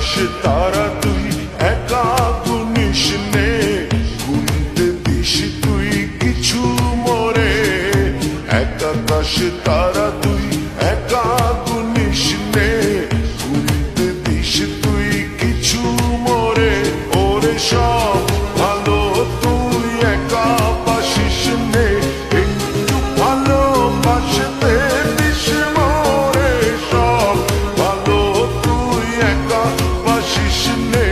আকাশ তারা তুই একা গুনিস নে, গুনতে দিস তুই কিছু মোরে। এক আকাশ তারা তুই একা গুনিস নে, গুনতে দিস তুই কিছু মোরে। ওরে সব ভালো তুই একা বাসিস নে, একটু ভালোবাসতে দিস মোরে। সব ভালো তুই একা বাসিস নে,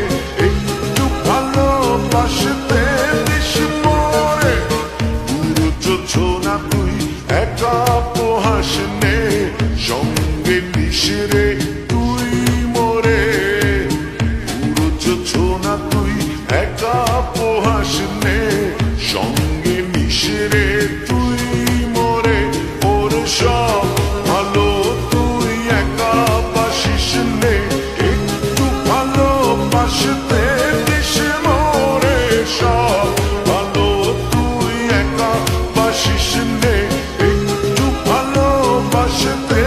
একটু ভালোবাসতে দিস মোরে। পুরো যোছনা তুই একা পোহাস নে, সঙ্গে নিস রে তুই মোরে। পুরো যোছনা তুই একা পোহাস নে, সঙ্গে নিস রে তুই মোরে। ওর সব ভালো তুই একা বাসিস নে, একটু ভালোবাসতে দিস মোরে। সব ভালো তুই একা বাসিস নে, একটু ভালোবাসতে